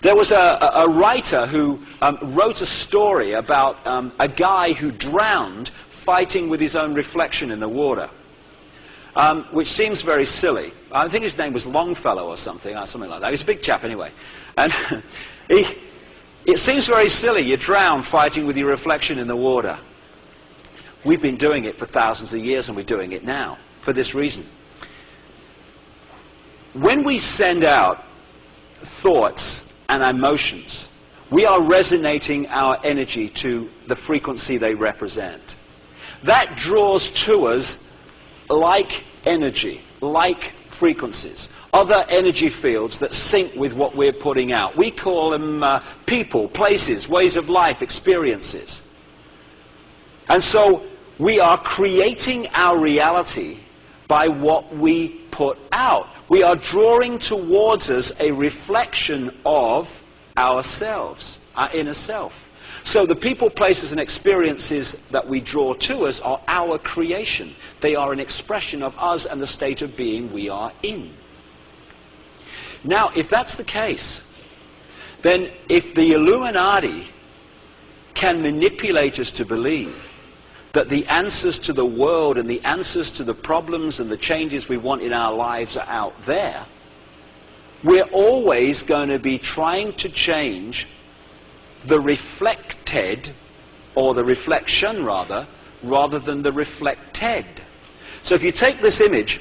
There was a writer who wrote a story about a guy who drowned fighting with his own reflection in the water, which seems very silly. I think his name was Longfellow or something like that. He was a big chap anyway. And it seems very silly. You drown fighting with your reflection in the water. We've been doing it for thousands of years, and we're doing it now for this reason. When we send out thoughts and emotions, we are resonating our energy to the frequency they represent. That draws to us like energy, like frequencies, other energy fields that sync with what we're putting out. We call them people, places, ways of life, experiences. And so we are creating our reality by what we put out. We are drawing towards us a reflection of ourselves, our inner self. So the people, places, and experiences that we draw to us are our creation. They are an expression of us and the state of being we are in. Now, if that's the case, then if the Illuminati can manipulate us to believe that the answers to the world and the answers to the problems and the changes we want in our lives are out there, we're always going to be trying to change the reflected, or the reflection rather than the reflected. So if you take this image,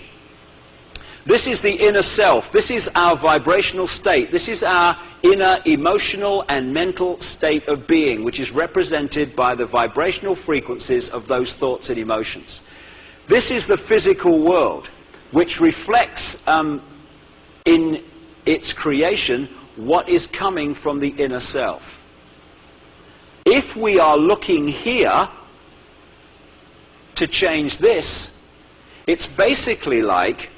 this is the inner self. This is our vibrational state. This is our inner emotional and mental state of being, which is represented by the vibrational frequencies of those thoughts and emotions. This is the physical world, which reflects in its creation what is coming from the inner self. If we are looking here to change this, it's basically like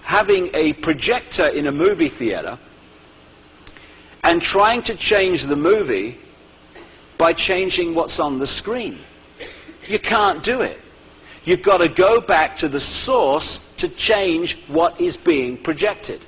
having a projector in a movie theater and trying to change the movie by changing what's on the screen. You can't do it. You've got to go back to the source to change what is being projected.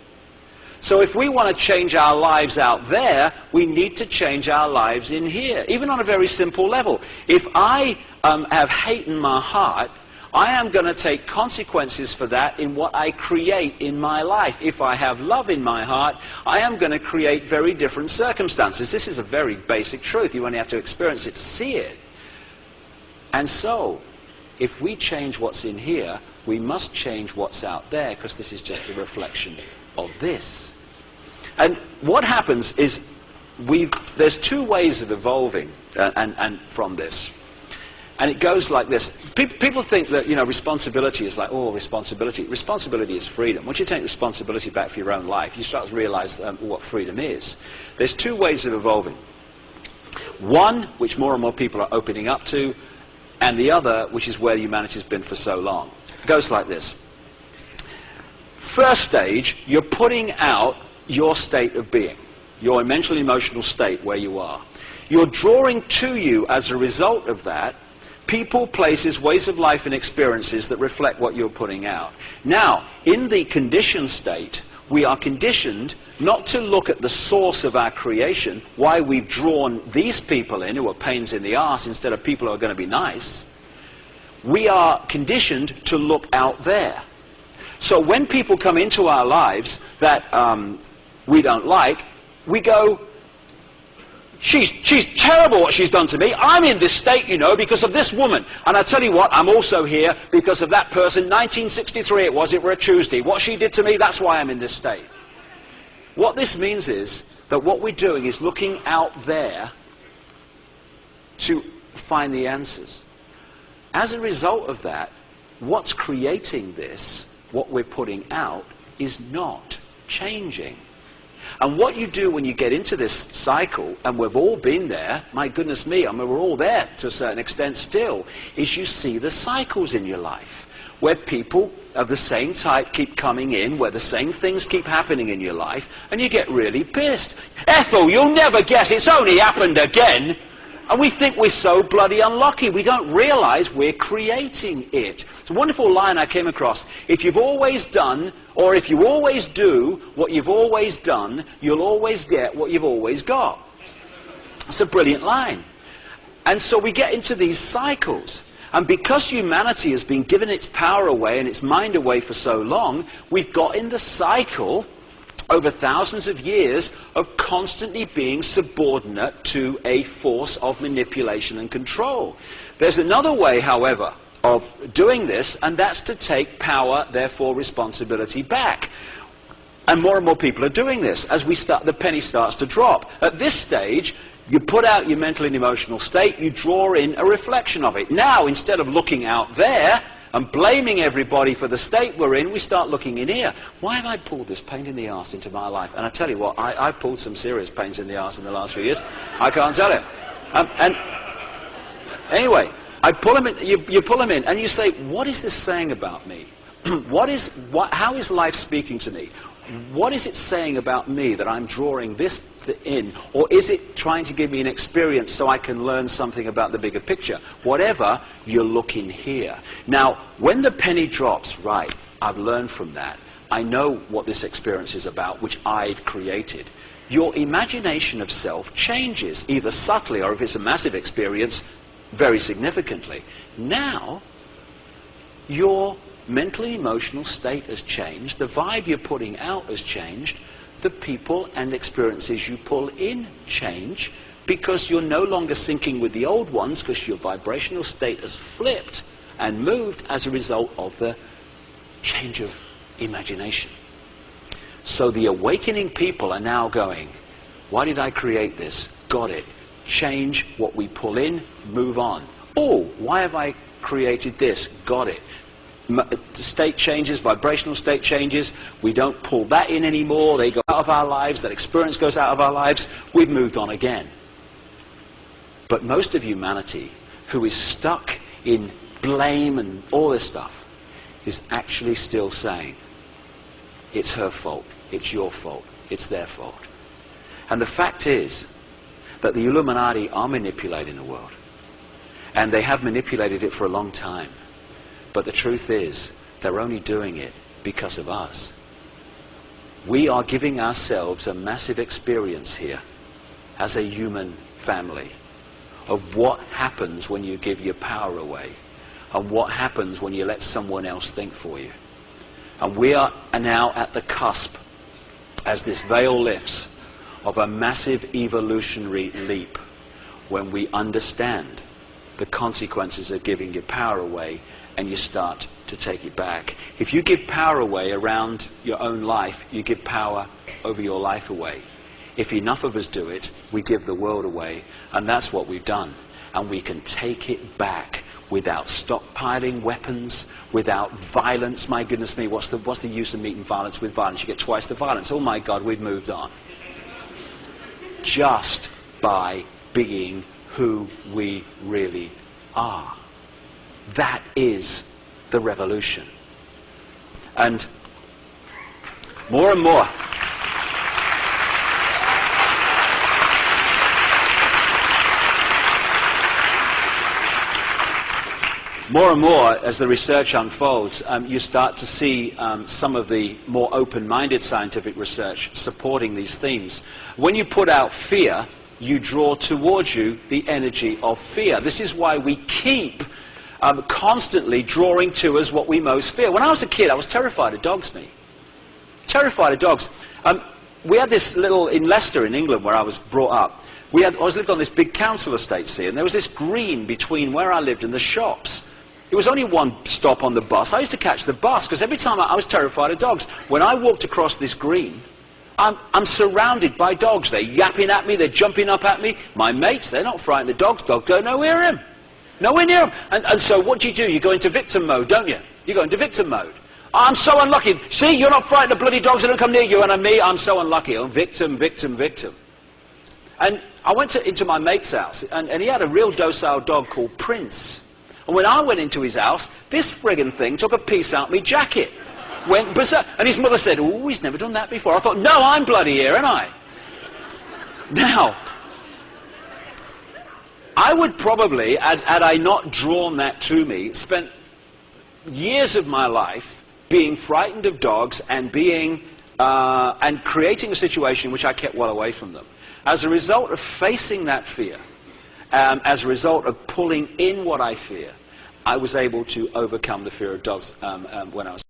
So if we want to change our lives out there, we need to change our lives in here, even on a very simple level. If I have hate in my heart, I am going to take consequences for that in what I create in my life. If I have love in my heart, I am going to create very different circumstances. This is a very basic truth. You only have to experience it to see it. And so, if we change what's in here, we must change what's out there, because this is just a reflection of this. And what happens is, there's two ways of evolving and from this. And it goes like this. People think that, responsibility is like, oh, responsibility. Responsibility is freedom. Once you take responsibility back for your own life, you start to realize what freedom is. There's two ways of evolving. One, which more and more people are opening up to, and the other, which is where humanity has been for so long. It goes like this. First stage, you're putting out your state of being, your mental, emotional state where you are. You're drawing to you, as a result of that, people, places, ways of life, and experiences that reflect what you're putting out. Now, in the conditioned state, we are conditioned not to look at the source of our creation, why we've drawn these people in who are pains in the arse instead of people who are going to be nice. We are conditioned to look out there. So when people come into our lives that we don't like, we go, She's terrible what she's done to me. I'm in this state, because of this woman. And I tell you what, I'm also here because of that person. 1963 it was a Tuesday. What she did to me, that's why I'm in this state. What this means is that what we're doing is looking out there to find the answers. As a result of that, what's creating this, what we're putting out, is not changing. And what you do when you get into this cycle, and we've all been there, my goodness me, we're all there to a certain extent still, is you see the cycles in your life, where people of the same type keep coming in, where the same things keep happening in your life, and you get really pissed. Ethel, you'll never guess, it's only happened again. And we think we're so bloody unlucky. We don't realize we're creating it. It's a wonderful line I came across. If you've always done, or if you always do what you've always done, you'll always get what you've always got. It's a brilliant line. And so we get into these cycles. And because humanity has been given its power away and its mind away for so long, we've got in the cycle over thousands of years of constantly being subordinate to a force of manipulation and control. There's another way, however, of doing this, and that's to take power, therefore responsibility, back. And more people are doing this. As the penny starts to drop. At this stage, you put out your mental and emotional state, you draw in a reflection of it. Now, instead of looking out there and blaming everybody for the state we're in, we start looking in here. Why have I pulled this pain in the arse into my life? And I tell you what, I've pulled some serious pains in the arse in the last few years. I can't tell you. And anyway, I pull them in, you pull them in, and you say, what is this saying about me? How is life speaking to me? What is it saying about me that I'm drawing this in? Or is it trying to give me an experience so I can learn something about the bigger picture? Whatever, you're looking here. Now, when the penny drops, right, I've learned from that. I know what this experience is about, which I've created. Your imagination of self changes, either subtly or if it's a massive experience, very significantly. Now, your mental and emotional state has changed, the vibe you're putting out has changed, the people and experiences you pull in change, because you're no longer syncing with the old ones, because your vibrational state has flipped and moved as a result of the change of imagination. So the awakening people are now going, why did I create this? Got it. Change what we pull in, move on. Oh, why have I created this? Got it. State changes, vibrational state changes, we don't pull that in anymore, they go out of our lives, that experience goes out of our lives, we've moved on again. But most of humanity, who is stuck in blame and all this stuff, is actually still saying, it's her fault, it's your fault, it's their fault. And the fact is that the Illuminati are manipulating the world. And they have manipulated it for a long time. But the truth is, they're only doing it because of us. We are giving ourselves a massive experience here as a human family of what happens when you give your power away and what happens when you let someone else think for you. And we are now at the cusp, as this veil lifts, of a massive evolutionary leap when we understand the consequences of giving your power away and you start to take it back. If you give power away around your own life, you give power over your life away. If enough of us do it, we give the world away, and that's what we've done. And we can take it back without stockpiling weapons, without violence. My goodness me, what's the use of meeting violence with violence? You get twice the violence. Oh my God, we've moved on. Just by being who we really are. That is the revolution. And more and more, as the research unfolds, you start to see some of the more open-minded scientific research supporting these themes. When you put out fear, you draw towards you the energy of fear. This is why we keep constantly drawing to us what we most fear. When I was a kid, I was terrified of dogs, me. Terrified of dogs. We had this little, in Leicester in England where I was brought up, I lived on this big council estate, see, and there was this green between where I lived and the shops. It was only one stop on the bus. I used to catch the bus because every time I was terrified of dogs. When I walked across this green, I'm surrounded by dogs. They're yapping at me, they're jumping up at me. My mates, they're not frightened of dogs. Dogs go nowhere near him. Nowhere near him. And so what do? You go into victim mode, don't you? You go into victim mode. I'm so unlucky. See, you're not frightened of bloody dogs that don't come near you, and me, I'm so unlucky. Oh, victim, victim, victim. And I went into my mate's house, and he had a real docile dog called Prince. And when I went into his house, this friggin' thing took a piece out of my jacket. Went berserk. And his mother said, oh, he's never done that before. I thought, no, I'm bloody here, ain't I? Now, I would probably, had I not drawn that to me, spent years of my life being frightened of dogs and and creating a situation in which I kept well away from them. As a result of facing that fear, as a result of pulling in what I fear, I was able to overcome the fear of dogs when I was